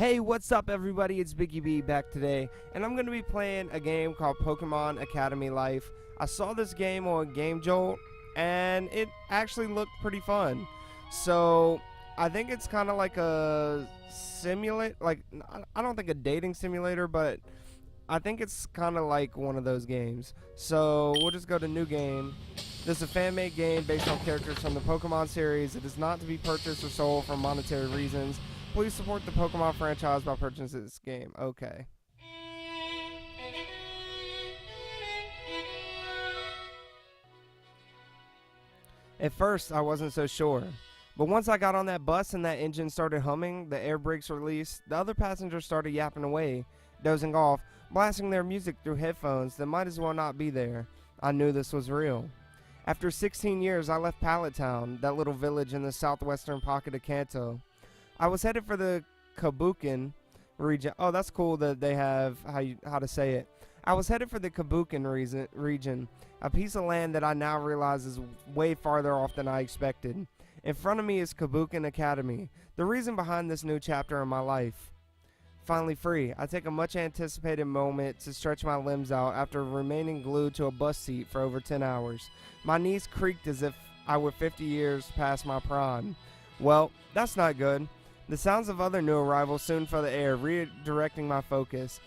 Hey, what's up everybody? It's Biggeyb back today, and I'm going to be playing a game called Pokemon Academy Life. I saw this game on Game Jolt, and it actually looked pretty fun. So, I think it's kind of like a simulate, I don't think a dating simulator, but I think it's kind of like one of those games. So, we'll just go to new game. This is a fan-made game based on characters from the Pokemon series. It is not to be purchased or sold for monetary reasons. Please support the Pokemon franchise by purchasing this game. Okay. At first, I wasn't so sure. But once I got on that bus and that engine started humming, the air brakes released, the other passengers started yapping away, dozing off, blasting their music through headphones that might as well not be there. I knew this was real. After 16 years, I left Pallet Town, that little village in the southwestern pocket of Kanto. I was headed for the Kabukin region. Oh, that's cool that they have how to say it. I was headed for the Kabukin region, a piece of land that I now realize is way farther off than I expected. In front of me is Kabukin Academy, the reason behind this new chapter in my life. Finally free, I take a much anticipated moment to stretch my limbs out after remaining glued to a bus seat for over 10 hours. My knees creaked as if I were 50 years past my prime. Well, that's not good. The sounds of other new arrivals soon fill the air, redirecting my focus.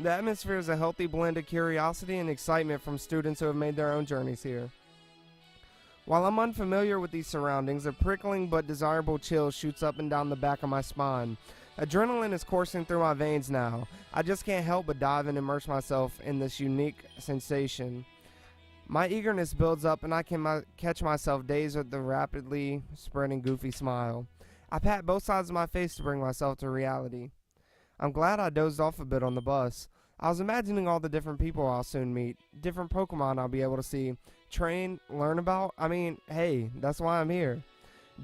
The atmosphere is a healthy blend of curiosity and excitement from students who have made their own journeys here. While I'm unfamiliar with these surroundings, a prickling but desirable chill shoots up and down the back of my spine. Adrenaline is coursing through my veins now. I just can't help but dive and immerse myself in this unique sensation. My eagerness builds up and I can catch myself dazed with the rapidly spreading goofy smile. I pat both sides of my face to bring myself to reality. I'm glad I dozed off a bit on the bus. I was imagining all the different people I'll soon meet, different Pokemon I'll be able to see, train, learn about. I mean, hey, that's why I'm here.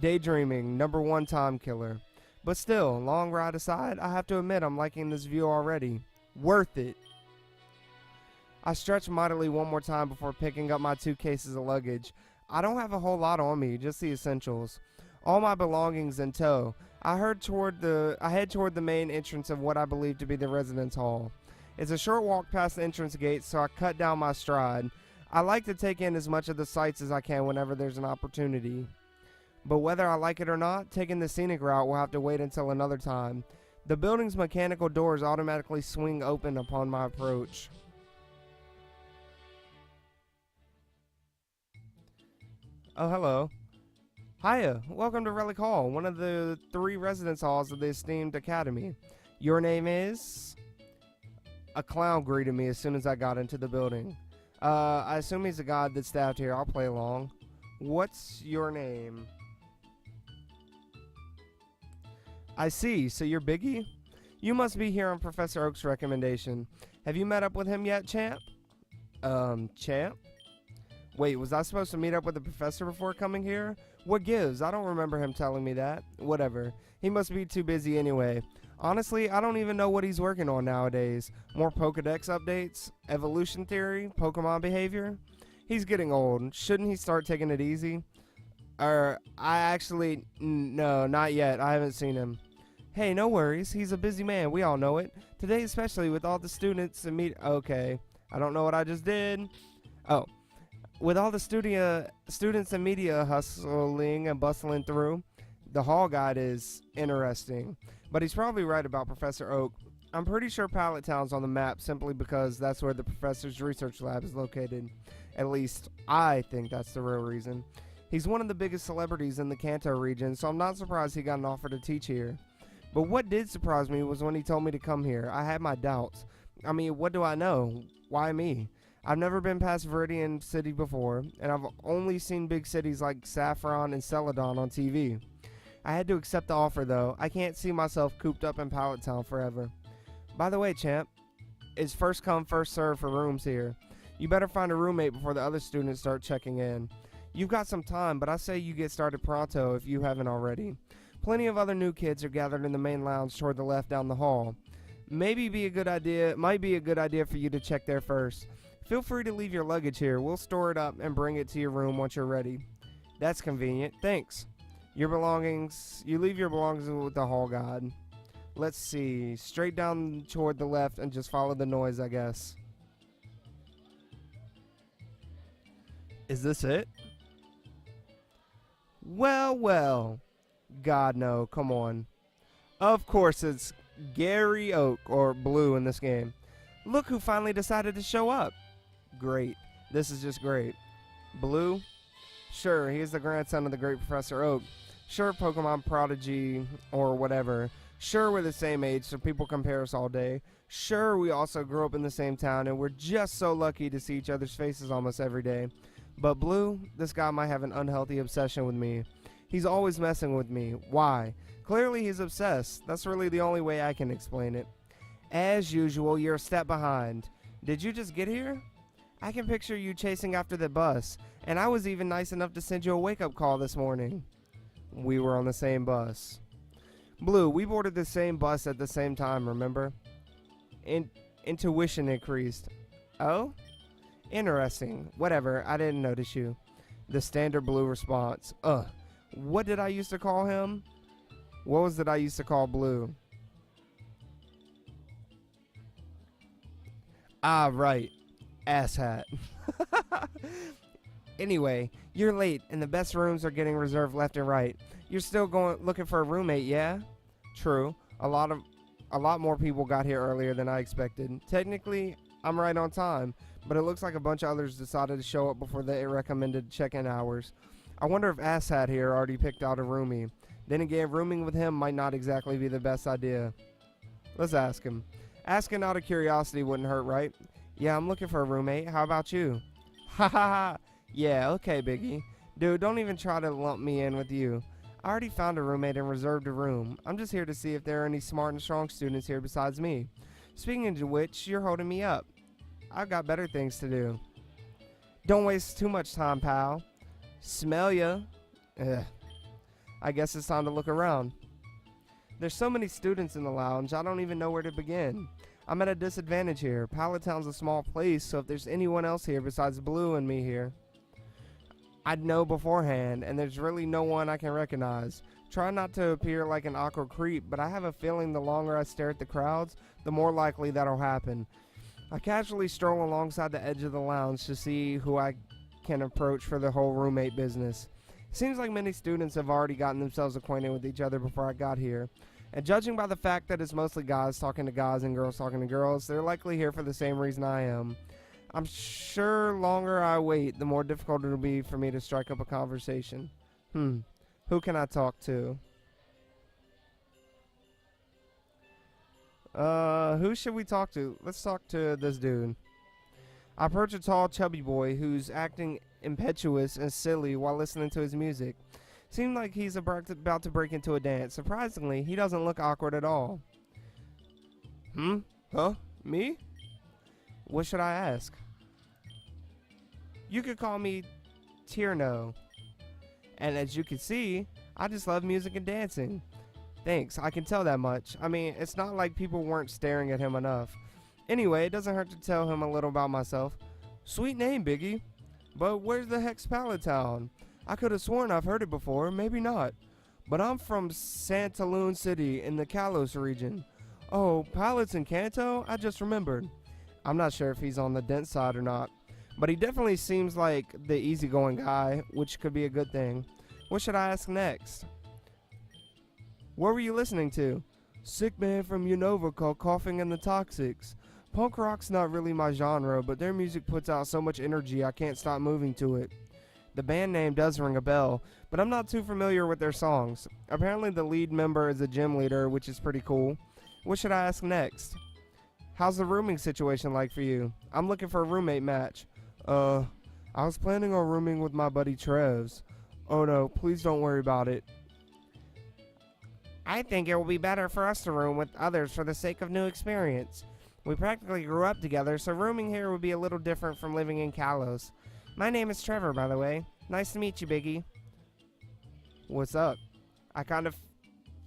Daydreaming, #1 time killer. But still, long ride aside, I have to admit I'm liking this view already. Worth it. I stretch mightily one more time before picking up my 2 cases of luggage. I don't have a whole lot on me, just the essentials. All my belongings in tow. I head toward the main entrance of what I believe to be the residence hall. It's a short walk past the entrance gate, so I cut down my stride. I like to take in as much of the sights as I can whenever there's an opportunity. But whether I like it or not, taking the scenic route will have to wait until another time. The building's mechanical doors automatically swing open upon my approach. Oh, hello. Hiya, welcome to Relic Hall, one of the 3 residence halls of the esteemed academy. Your name is? A clown greeted me as soon as I got into the building. I assume he's a god that's staffed here. I'll play along. What's your name? I see, so you're Biggey? You must be here on Professor Oak's recommendation. Have you met up with him yet, champ? Champ? Wait, was I supposed to meet up with the professor before coming here? What gives? I don't remember him telling me that. Whatever. He must be too busy anyway. Honestly, I don't even know what he's working on nowadays. More Pokedex updates? Evolution theory? Pokemon behavior? He's getting old. Shouldn't he start taking it easy? No, not yet. I haven't seen him. Hey, no worries. He's a busy man. We all know it. Today especially with all the students and Okay. I don't know what I just did. Oh. With all the students and media hustling and bustling through, the hall guide is interesting. But he's probably right about Professor Oak. I'm pretty sure Pallet Town's on the map simply because that's where the professor's research lab is located. At least, I think that's the real reason. He's one of the biggest celebrities in the Kanto region, so I'm not surprised he got an offer to teach here. But what did surprise me was when he told me to come here. I had my doubts. I mean, what do I know? Why me? I've never been past Viridian City before, and I've only seen big cities like Saffron and Celadon on TV. I had to accept the offer, though. I can't see myself cooped up in Pallet Town forever. By the way, champ, it's first come, first serve for rooms here. You better find a roommate before the other students start checking in. You've got some time, but I say you get started pronto if you haven't already. Plenty of other new kids are gathered in the main lounge toward the left down the hall. Might be a good idea for you to check there first. Feel free to leave your luggage here. We'll store it up and bring it to your room once you're ready. That's convenient. Thanks. You leave your belongings with the hall guide. Let's see. Straight down toward the left and just follow the noise, I guess. Is this it? Well, well. God, no. Come on. Of course it's Gary Oak, or Blue in this game. Look who finally decided to show up. Great. This is just great. Blue? Sure, he is the grandson of the great Professor Oak. Sure, Pokemon prodigy or whatever. Sure, we're the same age, so people compare us all day. Sure, we also grew up in the same town, and we're just so lucky to see each other's faces almost every day. But Blue, this guy might have an unhealthy obsession with me. He's always messing with me. Why? Clearly he's obsessed. That's really the only way I can explain it. As usual, you're a step behind. Did you just get here? I can picture you chasing after the bus, and I was even nice enough to send you a wake-up call this morning. We were on the same bus. Blue, we boarded the same bus at the same time, remember? Intuition increased. Oh? Interesting. Whatever, I didn't notice you. The standard Blue response. What did I used to call him? What was it I used to call Blue? Ah, right. Asshat. Anyway, you're late, and the best rooms are getting reserved left and right. You're still looking for a roommate, yeah? True. A lot more people got here earlier than I expected. Technically, I'm right on time, but it looks like a bunch of others decided to show up before the recommended check-in hours. I wonder if Asshat here already picked out a roomie. Then again, rooming with him might not exactly be the best idea. Let's ask him. Asking out of curiosity wouldn't hurt, right? Yeah, I'm looking for a roommate. How about you? Ha ha ha. Yeah, okay, Biggie. Dude, don't even try to lump me in with you. I already found a roommate and reserved a room. I'm just here to see if there are any smart and strong students here besides me. Speaking of which, you're holding me up. I've got better things to do. Don't waste too much time, pal. Smell ya. Ugh. I guess it's time to look around. There's so many students in the lounge, I don't even know where to begin. I'm at a disadvantage here. Pallet Town's a small place, so if there's anyone else here besides Blue and me here, I'd know beforehand, and there's really no one I can recognize. Try not to appear like an awkward creep, but I have a feeling the longer I stare at the crowds, the more likely that'll happen. I casually stroll alongside the edge of the lounge to see who I can approach for the whole roommate business. Seems like many students have already gotten themselves acquainted with each other before I got here. And judging by the fact that it's mostly guys talking to guys and girls talking to girls, they're likely here for the same reason I am. I'm sure longer I wait, the more difficult it'll be for me to strike up a conversation. Who can I talk to? Who should we talk to? Let's talk to this dude. I approach a tall, chubby boy who's acting impetuous and silly while listening to his music. Seemed like he's about to break into a dance. Surprisingly, he doesn't look awkward at all. Huh? Me? What should I ask? You could call me Tierno. And as you can see, I just love music and dancing. Thanks, I can tell that much. I mean, it's not like people weren't staring at him enough. Anyway, it doesn't hurt to tell him a little about myself. Sweet name, Biggie. But where's the heck's Pallet Town? I could have sworn I've heard it before, maybe not. But I'm from Santaloon City in the Kalos region. Oh, Pallets in Kanto? I just remembered. I'm not sure if he's on the dense side or not. But he definitely seems like the easygoing guy, which could be a good thing. What should I ask next? What were you listening to? Sick band from Unova called Coughing and the Toxics. Punk rock's not really my genre, but their music puts out so much energy I can't stop moving to it. The band name does ring a bell, but I'm not too familiar with their songs. Apparently the lead member is a gym leader, which is pretty cool. What should I ask next? How's the rooming situation like for you? I'm looking for a roommate match. I was planning on rooming with my buddy Trevs. Oh no, please don't worry about it. I think it will be better for us to room with others for the sake of new experience. We practically grew up together, so rooming here would be a little different from living in Kalos. My name is Trevor, by the way. Nice to meet you, Biggie. What's up? I kind of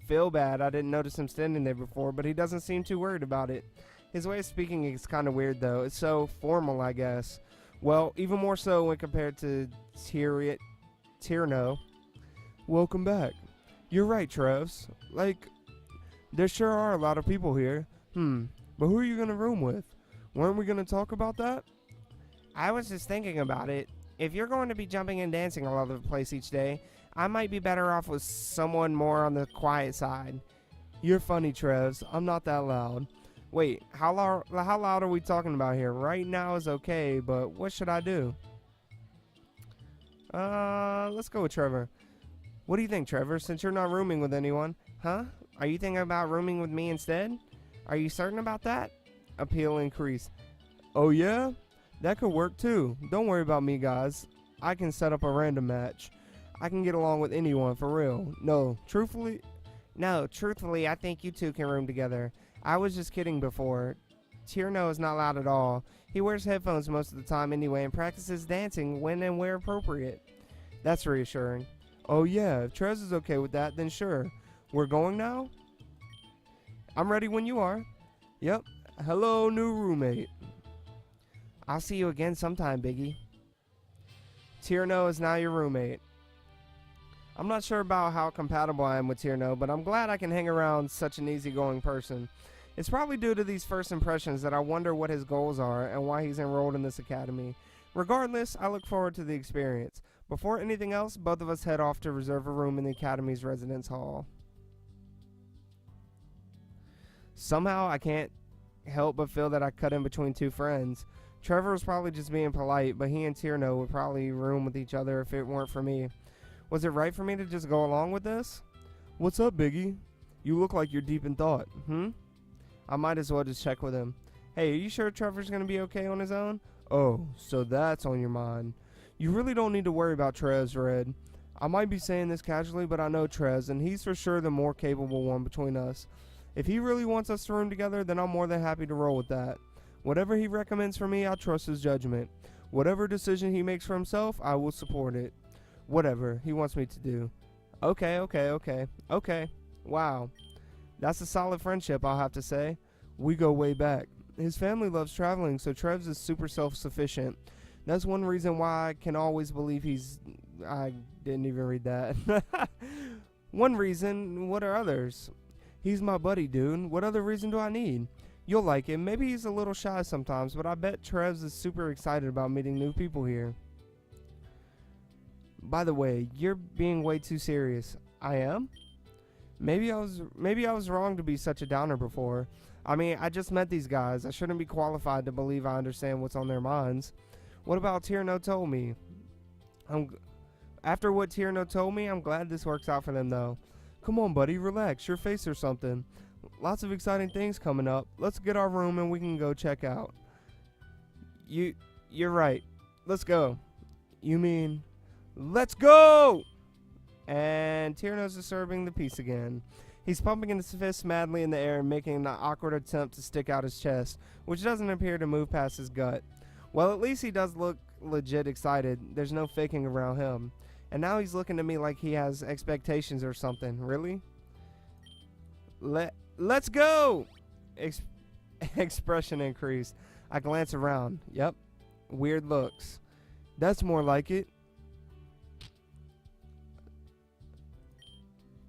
feel bad. I didn't notice him standing there before, but he doesn't seem too worried about it. His way of speaking is kind of weird, though. It's so formal, I guess. Well, even more so when compared to Tierno. Welcome back. You're right, Trevs. Like, There sure are a lot of people here. But who are you gonna room with? Weren't we gonna talk about that? I was just thinking about it. If you're going to be jumping and dancing all over the place each day, I might be better off with someone more on the quiet side. You're funny, Trevs. I'm not that loud. Wait, how loud are we talking about here? Right now is okay, but what should I do? Let's go with Trevor. What do you think, Trevor, since you're not rooming with anyone? Huh? Are you thinking about rooming with me instead? Are you certain about that? Appeal increased. Oh yeah? That could work too. Don't worry about me, guys. I can set up a random match. I can get along with anyone, for real. No, truthfully, I think you two can room together. I was just kidding before. Tierno is not loud at all. He wears headphones most of the time anyway and practices dancing when and where appropriate. That's reassuring. Oh yeah, if Trez is okay with that, then sure. We're going now? I'm ready when you are. Yep. Hello, new roommate. I'll see you again sometime, Biggie. Tierno is now your roommate. I'm not sure about how compatible I am with Tierno, but I'm glad I can hang around such an easygoing person. It's probably due to these first impressions that I wonder what his goals are and why he's enrolled in this academy. Regardless, I look forward to the experience. Before anything else, both of us head off to reserve a room in the academy's residence hall. Somehow, I can't help but feel that I cut in between two friends. Trevor was probably just being polite, but he and Tierno would probably room with each other if it weren't for me. Was it right for me to just go along with this? What's up, Biggie? You look like you're deep in thought. I might as well just check with him. Hey, are you sure Trevor's gonna be okay on his own? Oh, so that's on your mind. You really don't need to worry about Trez, Red. I might be saying this casually, but I know Trez, and he's for sure the more capable one between us. If he really wants us to room together, then I'm more than happy to roll with that. Whatever he recommends for me, I trust his judgment. Whatever decision he makes for himself, I will support it. Whatever he wants me to do. Okay. Wow. That's a solid friendship, I'll have to say. We go way back. His family loves traveling, so Trev's is super self-sufficient. That's one reason why I can always believe I didn't even read that. One reason, what are others? He's my buddy, dude. What other reason do I need? You'll like him. Maybe he's a little shy sometimes, but I bet Trev's is super excited about meeting new people here. By the way, you're being way too serious. I am? Maybe I was wrong to be such a downer before. I mean, I just met these guys. I shouldn't be qualified to believe I understand what's on their minds. What about Tierno told me? After what Tierno told me, I'm glad this works out for them, though. Come on, buddy, relax. Your face or something. Lots of exciting things coming up. Let's get our room and we can go check out. You're right. Let's go. You mean, let's go! And Tierno's disturbing the peace again. He's pumping his fists madly in the air and making an awkward attempt to stick out his chest, which doesn't appear to move past his gut. Well, at least he does look legit excited. There's no faking around him. And now he's looking at me like he has expectations or something. Really? Let's go! Expression increased. I glance around. Yep. Weird looks. That's more like it.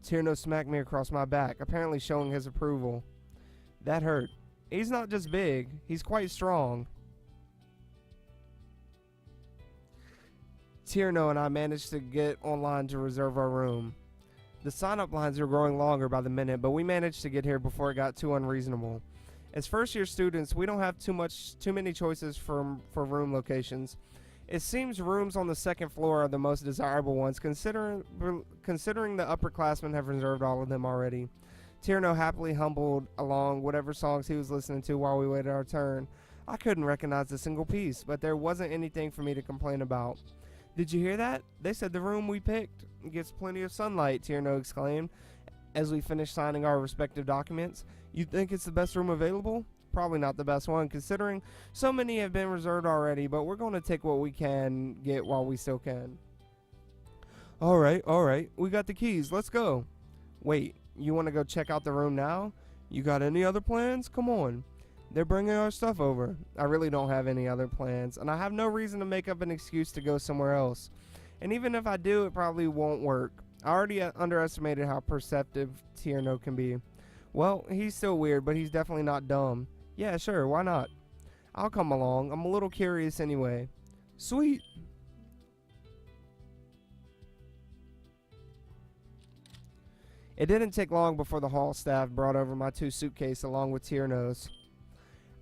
Tierno smacked me across my back, apparently showing his approval. That hurt. He's not just big, he's quite strong. Tierno and I managed to get online to reserve our room. The sign-up lines were growing longer by the minute, but we managed to get here before it got too unreasonable. As first-year students, we don't have too many choices for room locations. It seems rooms on the second floor are the most desirable ones, considering the upperclassmen have reserved all of them already. Tierno happily humbled along whatever songs he was listening to while we waited our turn. I couldn't recognize a single piece, but there wasn't anything for me to complain about. Did you hear that? They said the room we picked gets plenty of sunlight, Tierno exclaimed, as we finished signing our respective documents. You think it's the best room available? Probably not the best one, considering so many have been reserved already, but we're going to take what we can get while we still can. Alright, we got the keys, let's go. Wait, you want to go check out the room now? You got any other plans? Come on. They're bringing our stuff over. I really don't have any other plans, and I have no reason to make up an excuse to go somewhere else. And even if I do, it probably won't work. I already underestimated how perceptive Tierno can be. Well, he's still weird, but he's definitely not dumb. Yeah, sure, why not? I'll come along. I'm a little curious anyway. Sweet. It didn't take long before the hall staff brought over my 2 suitcases along with Tierno's.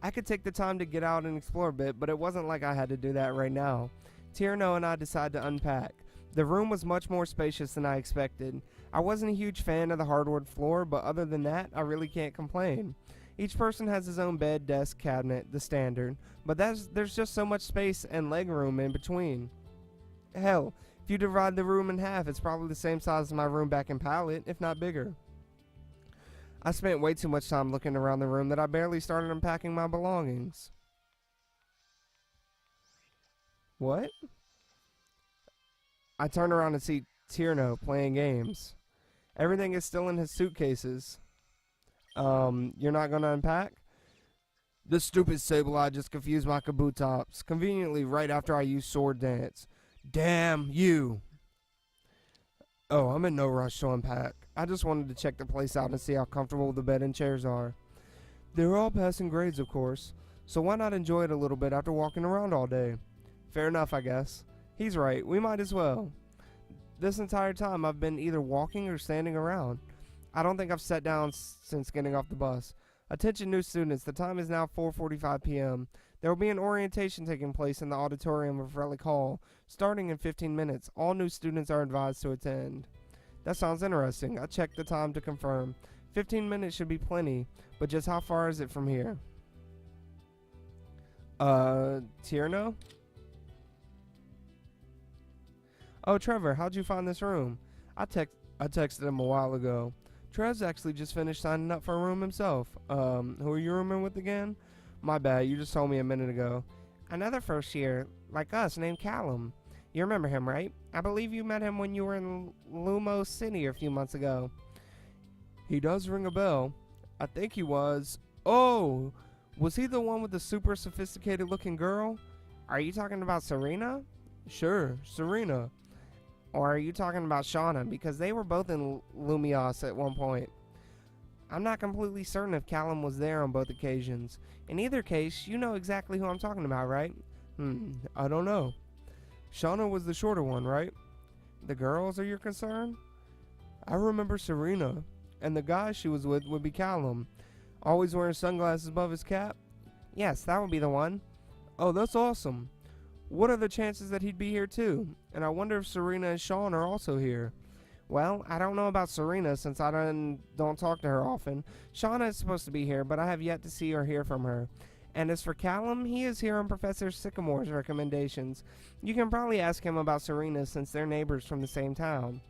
I could take the time to get out and explore a bit, but it wasn't like I had to do that right now. Tierno and I decided to unpack. The room was much more spacious than I expected. I wasn't a huge fan of the hardwood floor, but other than that, I really can't complain. Each person has his own bed, desk, cabinet, the standard, but there's just so much space and leg room in between. Hell, if you divide the room in half, it's probably the same size as my room back in Pallet, if not bigger. I spent way too much time looking around the room that I barely started unpacking my belongings. What? I turned around and see Tierno playing games. Everything is still in his suitcases. You're not gonna unpack? The stupid Sableye just confused my kabutops, conveniently right after I used Sword Dance. Damn you! Oh, I'm in no rush to unpack. I just wanted to check the place out and see how comfortable the bed and chairs are. They're all passing grades, of course, so why not enjoy it a little bit after walking around all day? Fair enough, I guess. He's right, we might as well. This entire time I've been either walking or standing around. I don't think I've sat down since getting off the bus. Attention new students, the time is now 4:45 p.m. There will be an orientation taking place in the auditorium of Relic Hall, starting in 15 minutes. All new students are advised to attend. That sounds interesting. I checked the time to confirm. 15 minutes should be plenty, but just how far is it from here? Tierno? Oh, Trevor, how'd you find this room? I texted him a while ago. Trev's actually just finished signing up for a room himself. Who are you rooming with again? My bad, you just told me a minute ago. Another first year, like us, named Callum. You remember him, right? I believe you met him when you were in Lumos City a few months ago. He does ring a bell. I think he was. Oh, was he the one with the super sophisticated looking girl? Are you talking about Serena? Sure, Serena. Or are you talking about Shauna? Because they were both in Lumios at one point. I'm not completely certain if Callum was there on both occasions. In either case, you know exactly who I'm talking about, right? I don't know. Shauna was the shorter one, right? The girls are your concern? I remember Serena, and the guy she was with would be Callum. Always wearing sunglasses above his cap? Yes, that would be the one. Oh, that's awesome. What are the chances that he'd be here too? And I wonder if Serena and Sean are also here. Well, I don't know about Serena since I don't talk to her often. Shauna is supposed to be here, but I have yet to see or hear from her. And as for Callum, he is here on Professor Sycamore's recommendations. You can probably ask him about Serena since they're neighbors from the same town.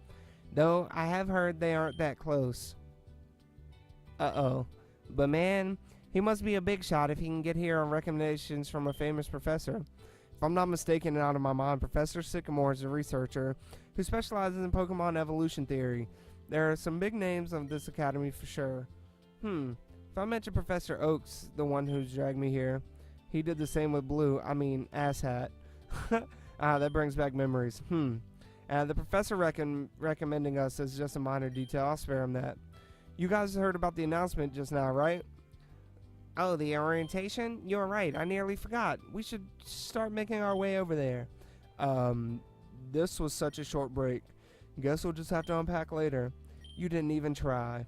Though, I have heard they aren't that close. Uh-oh. But man, he must be a big shot if he can get here on recommendations from a famous professor. If I'm not mistaken and out of my mind, Professor Sycamore is a researcher who specializes in Pokemon evolution theory. There are some big names of this academy for sure. If I mention Professor Oaks, the one who's dragged me here, he did the same with Blue, Asshat. That brings back memories. The professor recommending us is just a minor detail. I'll spare him that. You guys heard about the announcement just now, right? Oh, the orientation? You're right. I nearly forgot. We should start making our way over there. This was such a short break. Guess we'll just have to unpack later. You didn't even try.